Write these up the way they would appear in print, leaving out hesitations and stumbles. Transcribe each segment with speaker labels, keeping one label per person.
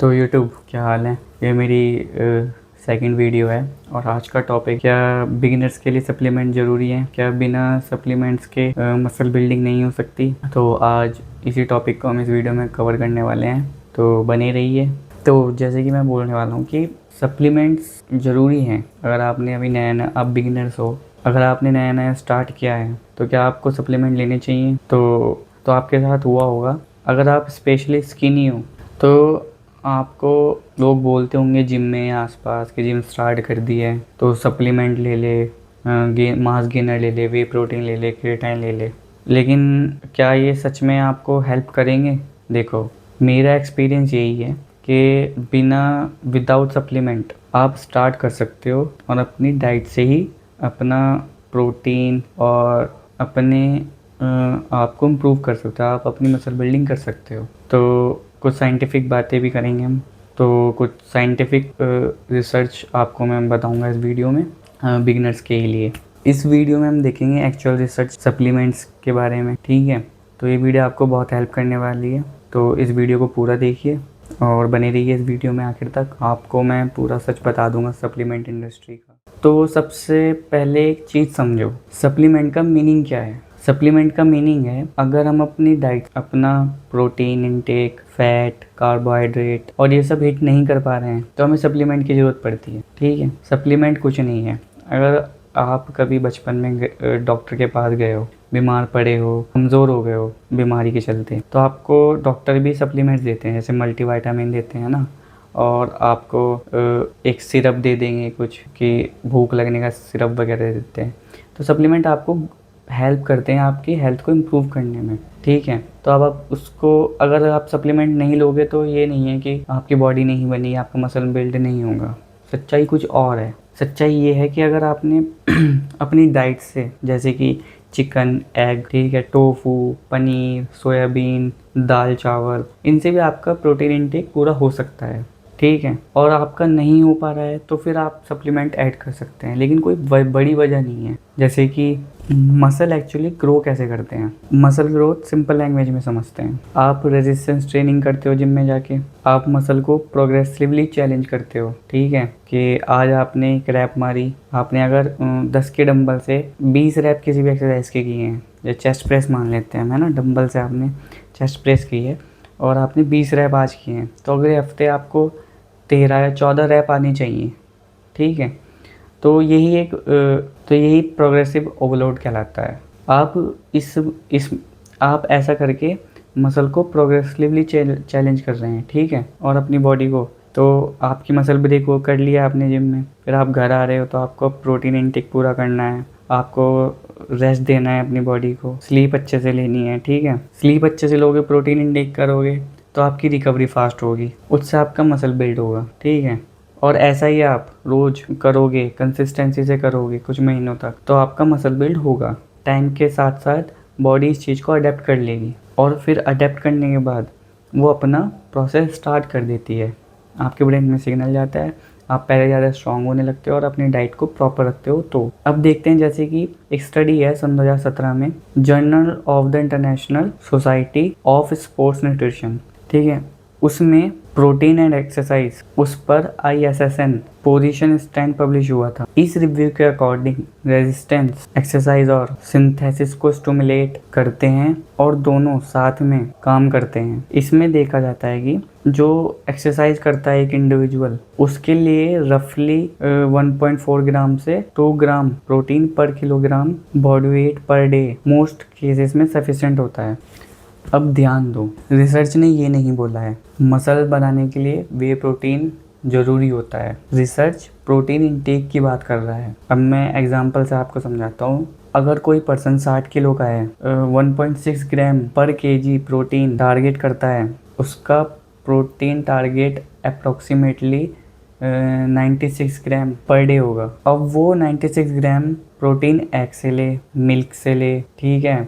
Speaker 1: तो यूट्यूब क्या हाल है। ये मेरी सेकंड वीडियो है और आज का टॉपिक क्या बिगिनर्स के लिए सप्लीमेंट ज़रूरी है, क्या बिना सप्लीमेंट्स के मसल बिल्डिंग नहीं हो सकती। तो आज इसी टॉपिक को हम इस वीडियो में कवर करने वाले हैं, तो बने रहिए। तो जैसे कि मैं बोलने वाला हूँ कि सप्लीमेंट्स ज़रूरी हैं। अगर आपने अभी नया आप बिगिनर्स हो, अगर आपने नया नया स्टार्ट किया है तो क्या आपको सप्लीमेंट लेने चाहिए। तो आपके साथ हुआ होगा, अगर आप स्पेशली स्किनी हो तो आपको लोग बोलते होंगे जिम में या आसपास कि जिम स्टार्ट कर दी है तो सप्लीमेंट ले ले, मास गेनर ले ले, वे प्रोटीन ले ले, क्रिएटाइन ले ले। लेकिन क्या ये सच में आपको हेल्प करेंगे? देखो, मेरा एक्सपीरियंस यही है कि विदाउट सप्लीमेंट आप स्टार्ट कर सकते हो और अपनी डाइट से ही अपना प्रोटीन और अपने आपको इम्प्रूव कर सकते हो, आप अपनी मसल बिल्डिंग कर सकते हो। तो कुछ साइंटिफिक बातें भी करेंगे हम, तो कुछ साइंटिफिक रिसर्च आपको मैं बताऊंगा इस वीडियो में बिगिनर्स के लिए। इस वीडियो में हम देखेंगे एक्चुअल रिसर्च सप्लीमेंट्स के बारे में, ठीक है। तो ये वीडियो आपको बहुत हेल्प करने वाली है, तो इस वीडियो को पूरा देखिए और बने रहिए इस वीडियो में आखिर तक। आपको मैं पूरा सच बता दूंगा सप्लीमेंट इंडस्ट्री का। तो सबसे पहले एक चीज़ समझो, सप्लीमेंट का मीनिंग क्या है। सप्लीमेंट का मीनिंग है, अगर हम अपनी डाइट, अपना प्रोटीन इनटेक, फैट, कार्बोहाइड्रेट और ये सब हिट नहीं कर पा रहे हैं तो हमें सप्लीमेंट की ज़रूरत पड़ती है, ठीक है। सप्लीमेंट कुछ नहीं है। अगर आप कभी बचपन में डॉक्टर के पास गए हो, बीमार पड़े हो, कमज़ोर हो गए हो बीमारी के चलते, तो आपको डॉक्टर भी सप्लीमेंट्स देते हैं, जैसे मल्टीविटामिन देते हैं ना, और आपको एक सिरप दे देंगे कुछ कि भूख लगने का सिरप वगैरह देते हैं। तो सप्लीमेंट आपको हेल्प करते हैं आपकी हेल्थ को इम्प्रूव करने में, ठीक है। तो अब आप उसको, अगर आप सप्लीमेंट नहीं लोगे तो ये नहीं है कि आपकी बॉडी नहीं बनी, आपका मसल बिल्ड नहीं होगा। सच्चाई कुछ और है। सच्चाई ये है कि अगर आपने अपनी डाइट से, जैसे कि चिकन, एग, ठीक है, टोफू, पनीर, सोयाबीन, दाल, चावल, इनसे भी आपका प्रोटीन इंटेक पूरा हो सकता है, ठीक है। और आपका नहीं हो पा रहा है तो फिर आप सप्लीमेंट ऐड कर सकते हैं, लेकिन कोई बड़ी वजह नहीं है। जैसे कि मसल एक्चुअली ग्रो कैसे करते हैं। मसल ग्रोथ सिंपल लैंग्वेज में समझते हैं। आप रेजिस्टेंस ट्रेनिंग करते हो जिम में जाके, आप मसल को प्रोग्रेसिवली चैलेंज करते हो, ठीक है। कि आज आपने एक रैप मारी, आपने अगर 10 के डंबल से 20 रैप किसी भी एक्सरसाइज के किए हैं, या चेस्ट प्रेस मान लेते हैं, है ना, डंबल से आपने चेस्ट प्रेस की है और आपने 20 रैप आज किए हैं, तो अगले हफ्ते आपको 13 या 14 रैप आनी चाहिए, ठीक है। तो यही प्रोग्रेसिव ओवरलोड कहलाता है। आप ऐसा करके मसल को प्रोग्रेसिवली चैलेंज कर रहे हैं, ठीक है, और अपनी बॉडी को। तो आपकी मसल ब्रेक वो कर लिया आपने जिम में, फिर आप घर आ रहे हो तो आपको प्रोटीन इनटेक पूरा करना है, आपको रेस्ट देना है अपनी बॉडी को, स्लीप अच्छे से लेनी है, ठीक है। स्लीप अच्छे से लोगे, प्रोटीन इनटेक करोगे तो आपकी रिकवरी फास्ट होगी, उससे आपका मसल बिल्ड होगा, ठीक है। और ऐसा ही आप रोज़ करोगे, कंसिस्टेंसी से करोगे कुछ महीनों तक, तो आपका मसल बिल्ड होगा। टाइम के साथ साथ बॉडी इस चीज़ को अडेप्ट कर लेगी और फिर अडेप्ट करने के बाद वो अपना प्रोसेस स्टार्ट कर देती है। आपके ब्रेन में सिग्नल जाता है, आप पहले ज़्यादा स्ट्रॉन्ग होने लगते हो और अपनी डाइट को प्रॉपर रखते हो। तो अब देखते हैं, जैसे कि एक स्टडी है सन 2017 में, journal of the international society of sports nutrition, ठीक है, उसमें प्रोटीन एंड एक्सरसाइज, उस पर ISSN पोजीशन स्टैंड पब्लिश हुआ था। इस रिव्यू के अकॉर्डिंग रेजिस्टेंस एक्सरसाइज और सिंथेसिस को स्टिमुलेट करते हैं और दोनों साथ में काम करते हैं। इसमें देखा जाता है कि जो एक्सरसाइज करता है एक इंडिविजुअल, उसके लिए रफली 1.4 ग्राम से 2 ग्राम प्रोटीन पर kilogram body weight per day most cases में सफिशिएंट होता है। अब ध्यान दो, रिसर्च ने ये नहीं बोला है मसल बनाने के लिए वे प्रोटीन ज़रूरी होता है। रिसर्च प्रोटीन इंटेक की बात कर रहा है। अब मैं एग्जांपल से आपको समझाता हूँ। अगर कोई पर्सन 60 किलो का है, 1.6 ग्राम पर केजी प्रोटीन टारगेट करता है, उसका प्रोटीन टारगेट अप्रोक्सीमेटली 96 ग्राम पर डे होगा। अब वो 96 ग्राम प्रोटीन एग से ले, मिल्क से ले, ठीक है,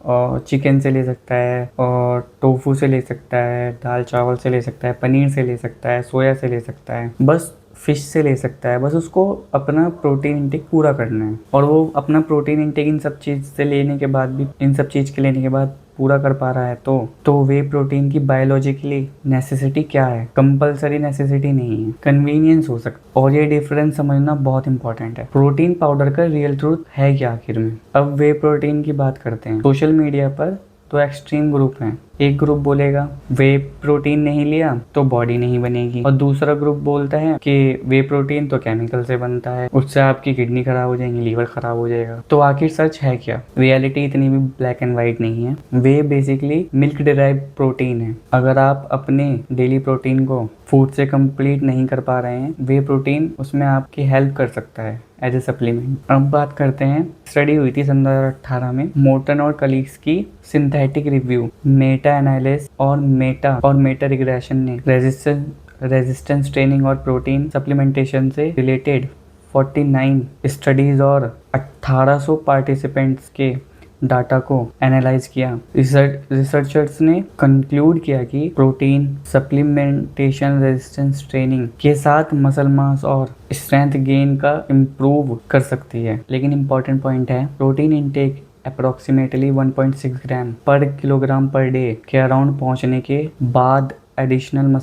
Speaker 1: और चिकन से ले सकता है, और टोफू से ले सकता है, दाल चावल से ले सकता है, पनीर से ले सकता है, सोया से ले सकता है, बस फिश से ले सकता है। बस उसको अपना प्रोटीन इंटेक पूरा करना है और वो अपना प्रोटीन इंटेक इन सब चीज़ के लेने के बाद पूरा कर पा रहा है तो वे प्रोटीन की बायोलॉजिकली नेसेसिटी क्या है? कंपलसरी नेसेसिटी नहीं है, कन्वीनियंस हो सकता। और ये डिफरेंस समझना बहुत इंपॉर्टेंट है। प्रोटीन पाउडर का रियल ट्रूथ है क्या आखिर में? अब वे प्रोटीन की बात करते हैं। सोशल मीडिया पर तो एक्सट्रीम ग्रुप हैं। एक ग्रुप बोलेगा वे प्रोटीन नहीं लिया तो बॉडी नहीं बनेगी, और दूसरा ग्रुप बोलता है कि वे प्रोटीन तो केमिकल से बनता है, उससे आपकी किडनी खराब हो जाएंगी, लीवर खराब हो जाएगा। तो आखिर सच है क्या? रियलिटी इतनी भी ब्लैक एंड व्हाइट नहीं है। Way basically milk derive protein है। अगर आप अपने डेली प्रोटीन को फूड से कंप्लीट नहीं कर पा रहे हैं, वे प्रोटीन उसमें आपकी हेल्प कर सकता है एज ए सप्लीमेंट। अब बात करते हैं, स्टडी हुई थी सन 2018 में मोर्टन और कलीग्स की सिंथेटिक रिव्यू, मेटा एनालिसिस और मेटा रिग्रेशन ने रेजिस्टेंस ट्रेनिंग और प्रोटीन सप्लीमेंटेशन से रिलेटेड 49 स्टडीज और 1800 पार्टिसिपेंट्स के डाटा को एनालाइज किया। रिसर्चर्स ने कंक्लूड किया कि प्रोटीन सप्लीमेंटेशन रेजिस्टेंस ट्रेनिंग के साथ मसल मास और स्ट्रेंथ गेन का इम्प्रूव कर सकती है। लेकिन इम्पॉर्टेंट पॉइंट है, प्रोटीन इनटेक अप्रोक्सीमेटली 1.6 ग्राम पर किलोग्राम पर डे के अराउंड पहुंचने के बाद एडिशनल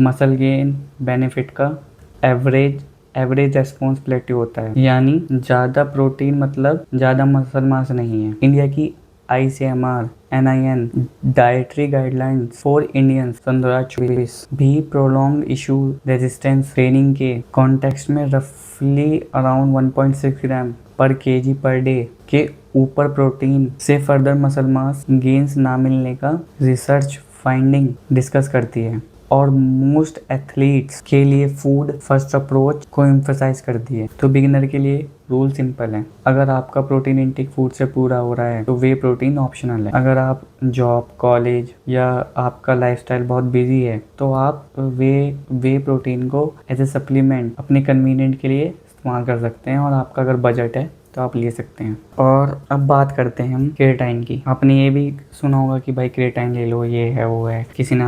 Speaker 1: मसल गेन बेनिफिट का एवरेज रेस्पॉन्स प्लेट्यू होता है। यानी ज़्यादा प्रोटीन मतलब ज़्यादा मसल मास नहीं है। इंडिया की ICMR NIN dietary guidelines for Indians सन 2024 भी प्रोलॉन्ग इशू रेजिस्टेंस ट्रेनिंग के कॉन्टेक्स्ट में रफली अराउंड 1.6 ग्राम पर केजी पर डे के ऊपर प्रोटीन से फर्दर मसल मास गेन्स ना मिलने का रिसर्च फाइंडिंग डिस्कस करती है, और मोस्ट एथलीट्स के लिए फूड फर्स्ट अप्रोच को एम्फसाइज करती है। तो बिगिनर के लिए रूल सिंपल है, अगर आपका प्रोटीन इंटेक फूड से पूरा हो रहा है तो वे प्रोटीन ऑप्शनल है। अगर आप जॉब, कॉलेज या आपका लाइफस्टाइल बहुत बिजी है तो आप वे प्रोटीन को एज ए सप्लीमेंट अपने कन्वीनियंट के लिए इस्तेमाल कर सकते हैं, और आपका अगर बजट है तो आप ले सकते हैं। और अब बात करते हैं हम क्रेटाइन की। आपने ये भी सुना होगा कि भाई क्रेटाइन ले लो, ये है वो है। किसी ने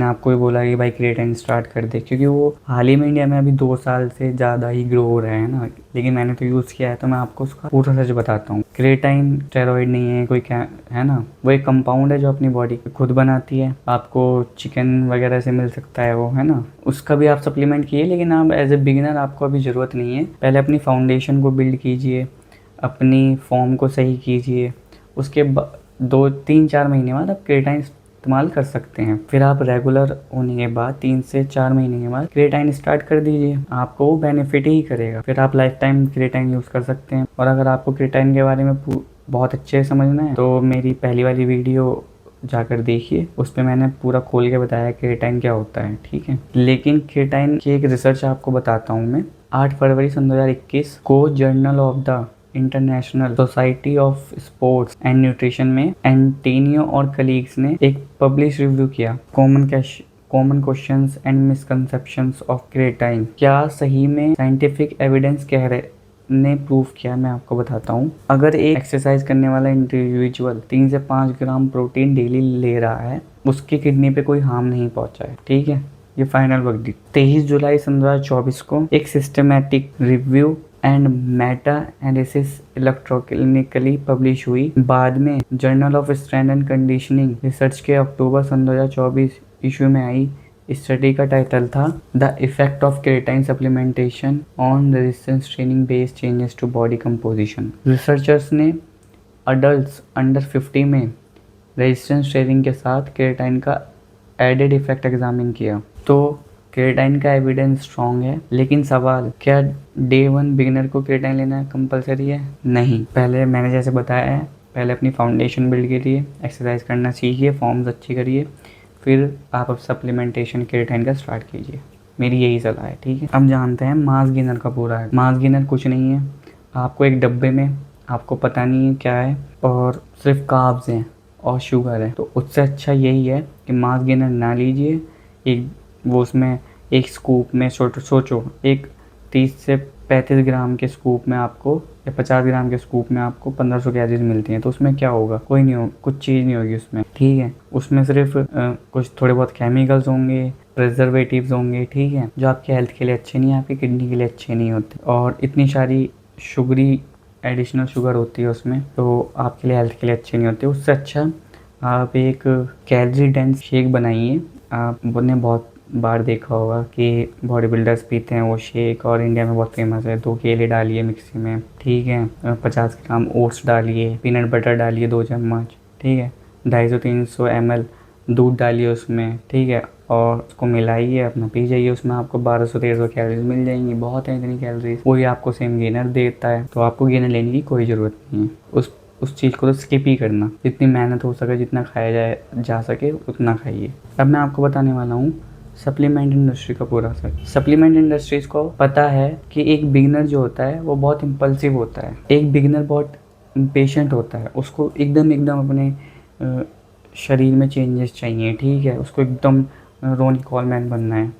Speaker 1: आपको भी बोला कि भाई क्रेटाइन स्टार्ट कर दे, क्योंकि वो हाल ही में इंडिया में अभी 2 साल से ज़्यादा ही ग्रो हो रहा है ना। लेकिन मैंने तो यूज़ किया है तो मैं आपको उसका पूरा सच बताता हूँ। क्रेटाइन स्टेरॉइड नहीं है कोई, क्या है ना, वो एक कंपाउंड है जो अपनी बॉडी खुद बनाती है। आपको चिकन वगैरह से मिल सकता है वो, है ना। उसका भी आप सप्लीमेंट किए, लेकिन आप एज ए बिगिनर आपको अभी ज़रूरत नहीं है। पहले अपनी फाउंडेशन को बिल्ड कीजिए, अपनी फॉर्म को सही कीजिए, उसके 2-3-4 महीने बाद आप क्रेटाइन इस्तेमाल कर सकते हैं। फिर आप रेगुलर होने के बाद 3 से 4 महीने के बाद क्रेटाइन स्टार्ट कर दीजिए, आपको वो बेनिफिट ही करेगा। फिर आप लाइफ टाइम क्रेटाइन यूज़ कर सकते हैं। और अगर आपको क्रेटाइन के बारे में बहुत अच्छे से समझना है तो मेरी पहली वाली वीडियो जाकर देखिए, उस पर मैंने पूरा खोल के बताया क्रेटाइन क्या होता है, ठीक है। लेकिन क्रेटाइन की एक रिसर्च आपको बताता हूँ मैं। 8 फरवरी सन 2021 को journal of the international society of sports and nutrition में एंटोनियो और कलीग्स ने एक पब्लिश रिव्यू किया, common questions and misconceptions of क्रेटाइन। क्या सही में साइंटिफिक एविडेंस कह रहे ने प्रूव किया, मैं आपको बताता हूँ। अगर एक एक्सरसाइज करने वाला इंडिविजुअल 3 से 5 ग्राम प्रोटीन डेली ले रहा है, उसकी किडनी पे कोई हार्म नहीं पहुंचा है, ठीक है। ये फाइनल वर्डिक्ट 23 जुलाई 2024 को एक systematic review and meta analysis electronically publish हुई। बाद में journal of strength and conditioning research के अक्टूबर सन 2024 इशू में आई। स्टडी का टाइटल था the effect of creatine supplementation on resistance training based changes to body composition. Researchers ने अडल्ट्स अंडर 50 में रेजिस्टेंस ट्रेनिंग के साथ क्रेटाइन का एडेड इफेक्ट एग्जामिन किया। तो क्रेटाइन का एविडेंस स्ट्रॉन्ग है, लेकिन सवाल, क्या डे 1 बिगिनर को क्रेटाइन लेना कंपलसरी है? नहीं। पहले मैंने जैसे बताया है, पहले अपनी फाउंडेशन बिल्ड करिए, एक्सरसाइज करना सीखिए, फॉर्म्स अच्छी करिए, फिर आप अब सप्लीमेंटेशन क्रेटाइन का स्टार्ट कीजिए। मेरी यही सलाह है, ठीक है। अब जानते हैं मास गेनर का पूरा है। मास गेनर कुछ नहीं है, आपको एक डब्बे में, आपको पता नहीं है क्या है, और सिर्फ कार्ब्स हैं और शुगर है, तो उससे अच्छा यही है कि मास गेनर ना लीजिए। वो उसमें एक स्कूप में सोचो एक 30 से 35 ग्राम के स्कूप में आपको, या 50 ग्राम के स्कूप में आपको 1500 कैलोरीज मिलती हैं। तो उसमें क्या होगा? कुछ चीज़ नहीं होगी उसमें, ठीक है। उसमें सिर्फ कुछ थोड़े बहुत केमिकल्स होंगे, प्रिजर्वेटिव्स होंगे, ठीक है, जो आपके हेल्थ के लिए अच्छे नहीं है, आपकी किडनी के लिए अच्छे नहीं होते। और इतनी सारी शुगरी एडिशनल शुगर होती है उसमें, तो आपके लिए हेल्थ के लिए अच्छी नहीं होती। उससे अच्छा आप एक कैलोरी डेंस शेक बनाइए। आपने बहुत बार देखा होगा कि बॉडी बिल्डर्स पीते हैं वो शेक, और इंडिया में बहुत फेमस है। 2 केले डालिए मिक्सी में, ठीक है, 50 ग्राम ओट्स डालिए, पीनट बटर डालिए 2 चम्मच, ठीक है, 250-300 ml दूध डालिए उसमें, ठीक है, और उसको मिलाइए, अपना पी जाइए। उसमें आपको 1200-1300 कैलोरीज मिल जाएंगी। बहुत है इतनी कैलोरीज, वही आपको सेम गेनर देता है, तो आपको गेनर लेने की कोई ज़रूरत नहीं है। उस चीज़ को तो स्किप ही करना। जितनी मेहनत हो सके, जितना खाया जा सके उतना खाइए। अब मैं आपको बताने वाला हूँ सप्लीमेंट इंडस्ट्री का पूरा असर। सप्लीमेंट इंडस्ट्रीज को पता है कि एक बिगनर जो होता है वो बहुत इम्पल्सिव होता है। एक बिगनर बहुत पेशेंट होता है, उसको एकदम अपने शरीर में चेंजेस चाहिए, ठीक है, उसको एकदम रोनी कॉलमैन बनना है।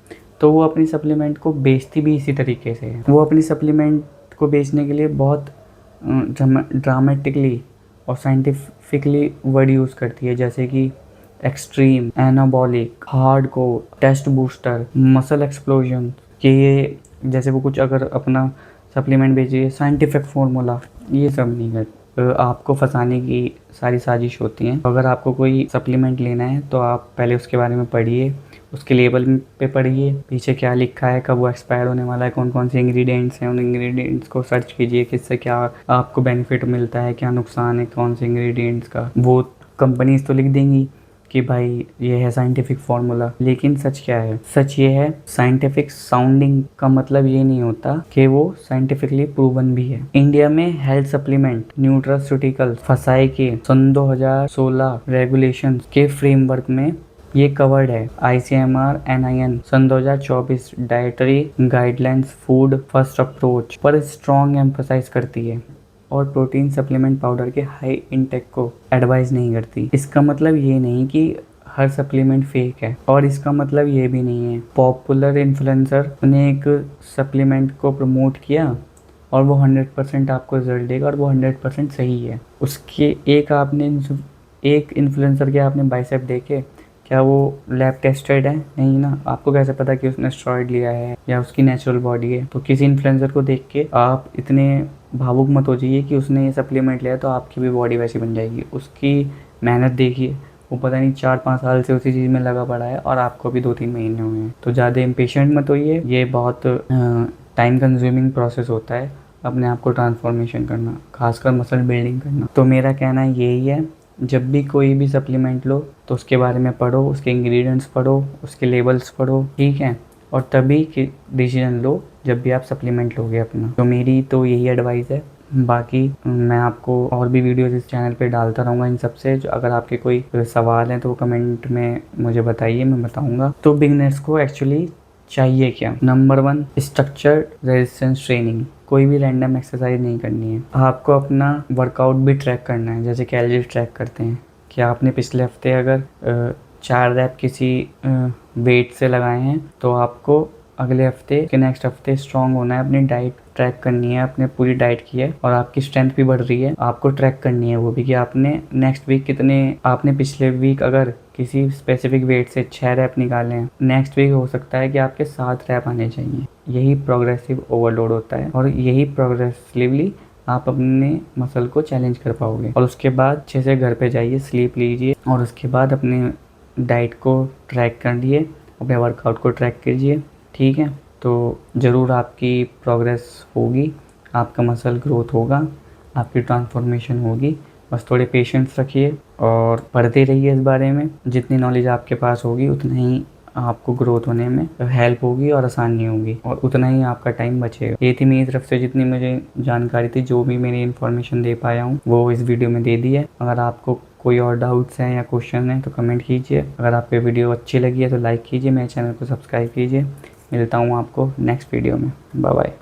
Speaker 1: तो वो अपनी सप्लीमेंट को बेचती भी इसी तरीके से है। वो अपनी सप्लीमेंट को बेचने के लिए बहुत ड्रामेटिकली और साइंटिफिकली वर्ड यूज़ करती है, जैसे कि extreme, anabolic, hardcore, test booster, muscle explosion, कि ये जैसे वो कुछ अगर अपना सप्लीमेंट बेचिए साइंटिफिक फार्मूला, ये सब नहीं करते। आपको फंसाने की सारी साजिश होती हैं। अगर आपको कोई सप्लीमेंट लेना है तो आप पहले उसके बारे में पढ़िए, उसके लेबल पे पढ़िए, पीछे क्या लिखा है, कब वो एक्सपायर होने वाला है, कौन कौन से इंग्रेडिएंट्स हैं, उन इंग्रेडिएंट्स को सर्च कीजिए, किससे क्या आपको बेनिफिट मिलता है, क्या नुकसान है कौन से इंग्रेडिएंट्स का। वो कंपनीज तो लिख देंगी कि भाई ये है साइंटिफिक फार्मूला, लेकिन सच क्या है? सच ये है, साइंटिफिक साउंडिंग का मतलब ये नहीं होता कि वो साइंटिफिकली प्रूवन भी है। इंडिया में हेल्थ सप्लीमेंट न्यूट्रास्यूटिकल्स फसाई के सन 2016 रेगुलेशंस के फ्रेमवर्क में ये कवर्ड है। ICMR NIN सन 2024 dietary guidelines food first approach पर स्ट्रॉन्ग एम्फसाइज करती है और प्रोटीन सप्लीमेंट पाउडर के हाई इंटेक को एडवाइस नहीं करती। इसका मतलब ये नहीं कि हर सप्लीमेंट फेक है, और इसका मतलब ये भी नहीं है पॉपुलर इन्फ्लुएंसर ने एक सप्लीमेंट को प्रमोट किया और वो 100% आपको रिजल्ट देगा और वो 100% सही है। उसके एक इन्फ्लुएंसर के आपने बाइसेप देखे, क्या वो लैब टेस्टेड है? नहीं ना। आपको कैसे पता कि उसने स्टेरॉइड लिया है या उसकी नेचुरल बॉडी है? तो किसी इन्फ्लुएंसर को देख के आप इतने भावुक मत हो जाइए कि उसने ये सप्लीमेंट लिया तो आपकी भी बॉडी वैसी बन जाएगी। उसकी मेहनत देखिए, वो पता नहीं 4-5 साल से उसी चीज़ में लगा पड़ा है और आपको भी 2-3 महीने हुए हैं। तो ज़्यादा इम्पेशेंट मत होइए, ये बहुत टाइम कंज्यूमिंग प्रोसेस होता है अपने आप को ट्रांसफॉर्मेशन करना, खासकर मसल बिल्डिंग करना। तो मेरा कहना यही है, जब भी कोई भी सप्लीमेंट लो तो उसके बारे में पढ़ो, उसके इंग्रेडिएंट्स पढ़ो, उसके लेबल्स पढ़ो, ठीक है, और तभी डिसीजन लो जब भी आप सप्लीमेंट लोगे अपना। तो मेरी तो यही एडवाइस है। बाकी मैं आपको और भी वीडियोस इस चैनल पे डालता रहूँगा इन सब से। जो अगर आपके कोई सवाल हैं तो वो कमेंट में मुझे बताइए, मैं बताऊँगा। तो बिगनर्स को एक्चुअली चाहिए क्या? Number 1, structured resistance training. कोई भी रैंडम एक्सरसाइज नहीं करनी है, आपको अपना वर्कआउट भी ट्रैक करना है, जैसे कैलोरी ट्रैक करते हैं कि आपने पिछले हफ्ते अगर 4 रैप किसी वेट से लगाए हैं तो आपको अगले हफ्ते के नेक्स्ट हफ्ते स्ट्रांग होना है। अपनी डाइट ट्रैक करनी है, आपने पूरी डाइट की है और आपकी स्ट्रेंथ भी बढ़ रही है, आपको ट्रैक करनी है वो भी कि आपने नेक्स्ट वीक कितने, आपने पिछले वीक अगर किसी स्पेसिफिक वेट से 6 रैप निकाले हैं, नेक्स्ट वीक हो सकता है कि आपके 7 रैप आने चाहिए। यही प्रोग्रेसिव ओवरलोड होता है और यही प्रोग्रेसिवली आप अपने मसल को चैलेंज कर पाओगे। और उसके बाद अच्छे से घर पे जाइए, स्लीप लीजिए और उसके बाद अपने डाइट को ट्रैक कर लिए, अपने वर्कआउट को ट्रैक कीजिए, ठीक है। तो ज़रूर आपकी प्रोग्रेस होगी, आपका मसल ग्रोथ होगा, आपकी ट्रांसफॉर्मेशन होगी। बस थोड़े पेशेंस रखिए और पढ़ते रहिए इस बारे में। जितनी नॉलेज आपके पास होगी उतना ही आपको ग्रोथ होने में हेल्प होगी और आसानी होगी और उतना ही आपका टाइम बचेगा। ये थी मेरी तरफ से जितनी मुझे जानकारी थी, जो भी मेरी इन्फॉर्मेशन दे पाया हूँ वो इस वीडियो में दे दी है। अगर आपको कोई और डाउट्स हैं या क्वेश्चन हैं तो कमेंट कीजिए। अगर आपको वीडियो अच्छी लगी है तो लाइक कीजिए, मेरे चैनल को सब्सक्राइब कीजिए। मिलता हूँ आपको नेक्स्ट वीडियो में। Bye bye.